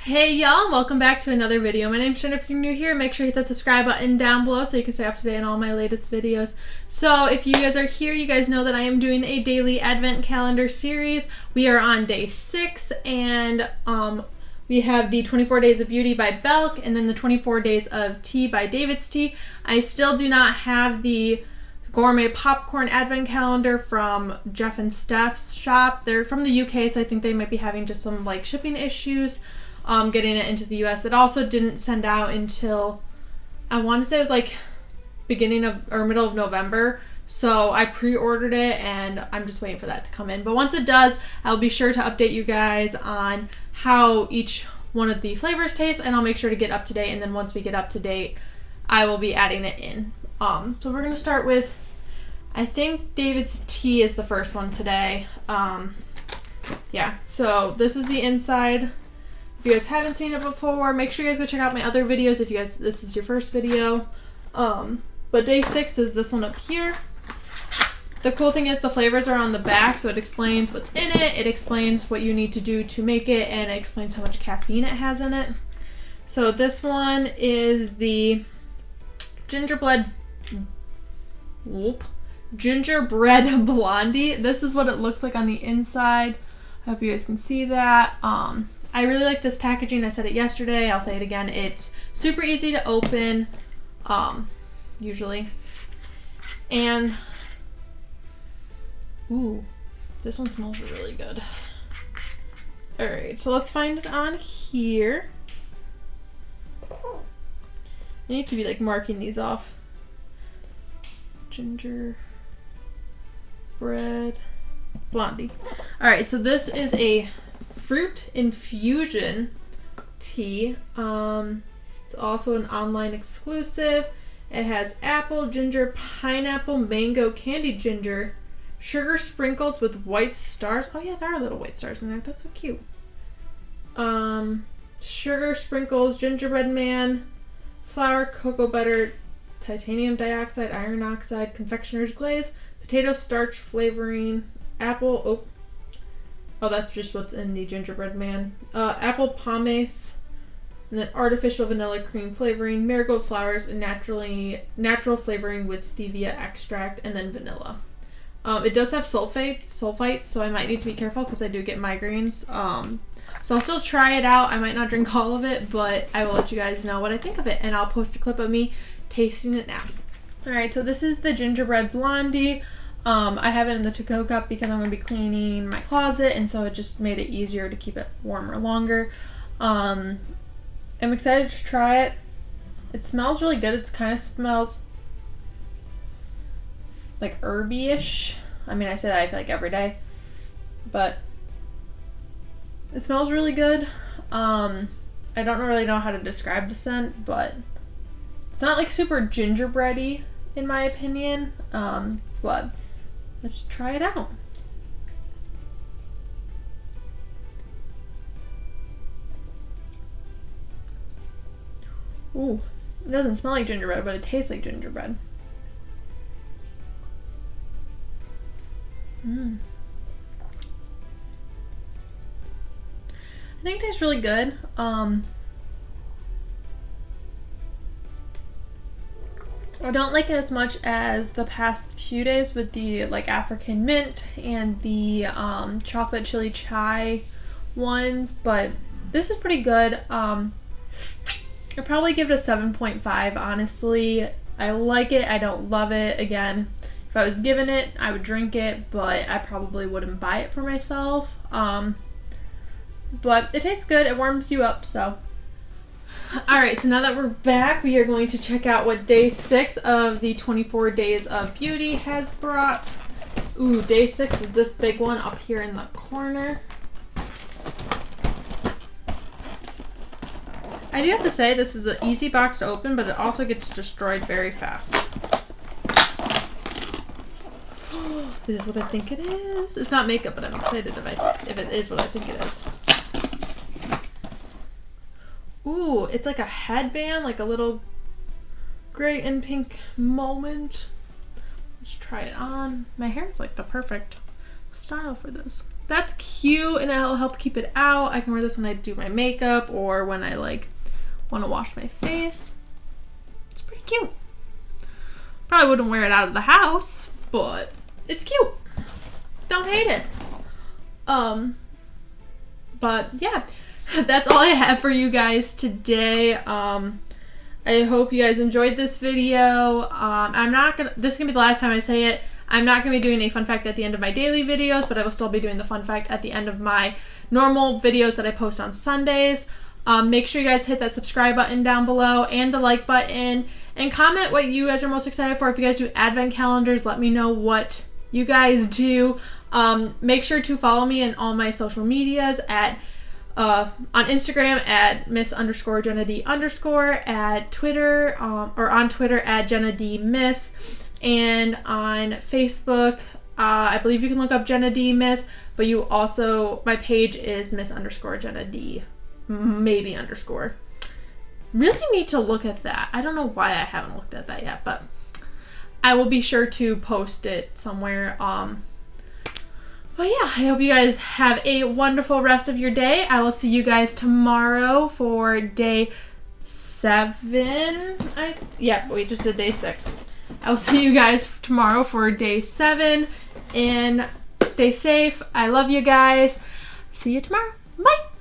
Hey y'all, welcome back to another video. My name's Jen. If you're new here, make sure you hit that subscribe button down below so you can stay up to date on all my latest videos. So if you guys are here, you guys know that I am doing a daily advent calendar series. We are on day 6 and we have the 24 Days of Beauty by Belk and then the 24 Days of Tea by David's Tea. I still do not have the gourmet popcorn advent calendar from Jeff and Steph's shop. They're from the UK, so I think they might be having just some like shipping issues getting it into the US. It also didn't send out until I want to say it was like beginning of or middle of November. So I pre-ordered it and I'm just waiting for that to come in. But once it does, I'll be sure to update you guys on how each one of the flavors taste, and I'll make sure to get up to date. And then once we get up to date, I will be adding it in. So we're gonna start with, I think David's Tea is the first one today. Yeah, so this is the inside. If you guys haven't seen it before, make sure you guys go check out my other videos if you guys this is your first video. But day 6 is this one up here. The cool thing is the flavors are on the back, so it explains what's in it, it explains what you need to do to make it, and it explains how much caffeine it has in it. So this one is the gingerbread blondie. This is what it looks like on the inside. I hope you guys can see that. I really like this packaging. I said it yesterday. I'll say it again. It's super easy to open, usually. And, ooh, this one smells really good. Alright, so let's find it on here. I need to be like marking these off. Gingerbread blondie. Alright, so this is a fruit infusion tea. It's also an online exclusive. It has apple, ginger, pineapple, mango, candied ginger, sugar sprinkles with white stars. Oh yeah, there are little white stars in there. That's so cute. Sugar sprinkles, gingerbread man, flour, cocoa butter, titanium dioxide, iron oxide, confectioner's glaze, potato starch flavoring, apple. Oh, that's just what's in the gingerbread man. Apple pomace, and then artificial vanilla cream flavoring, marigold flowers, and natural flavoring with stevia extract, and then vanilla. It does have sulfites, so I might need to be careful because I do get migraines. So I'll still try it out. I might not drink all of it, but I will let you guys know what I think of it, and I'll post a clip of me tasting it now. Alright, so this is the gingerbread blondie. I have it in the to-go cup because I'm going to be cleaning my closet, and so it just made it easier to keep it warmer longer. I'm excited to try it. It smells really good. It kind of smells like herby-ish. I mean, I say that I feel like every day, but it smells really good. I don't really know how to describe the scent, but it's not like super gingerbready in my opinion, but let's try it out. Ooh, it doesn't smell like gingerbread, but it tastes like gingerbread. I think it tastes really good. I don't like it as much as the past few days with the like African mint and the chocolate chili chai ones, but this is pretty good. I'd probably give it a 7.5, honestly. I like it. I don't love it. Again, if I was given it, I would drink it, but I probably wouldn't buy it for myself. But it tastes good. It warms you up, so. Alright, so now that we're back, we are going to check out what day 6 of the 24 Days of Beauty has brought. Ooh, day 6 is this big one up here in the corner. I do have to say, this is an easy box to open, but it also gets destroyed very fast. Is this what I think it is? It's not makeup, but I'm excited if it is what I think it is. Ooh, it's like a headband, like a little gray and pink moment. Let's try it on. My hair is like the perfect style for this. that's cute, and it'll help keep it out. I can wear this when I do my makeup or when I like want to wash my face. It's pretty cute. Probably wouldn't wear it out of the house, but it's cute. Don't hate it. But yeah, that's all I have for you guys today. I hope you guys enjoyed this video. This is gonna be the last time I say it. I'm not gonna be doing a fun fact at the end of my daily videos, but I will still be doing the fun fact at the end of my normal videos that I post on Sundays. Make sure you guys hit that subscribe button down below and the like button, and comment what you guys are most excited for. If you guys do advent calendars, let me know what you guys do. Make sure to follow me in all my social medias on Instagram at miss_Jenna_D_, at Twitter, or on Twitter at Jenna D Miss, and on Facebook, I believe you can look up Jenna D Miss, but you also, my page is miss_Jenna D, maybe underscore. Really need to look at that. I don't know why I haven't looked at that yet, but I will be sure to post it somewhere. But yeah, I hope you guys have a wonderful rest of your day. I will see you guys tomorrow for day 7. Yeah, we just did day 6. I will see you guys tomorrow for day 7, and stay safe. I love you guys. See you tomorrow. Bye.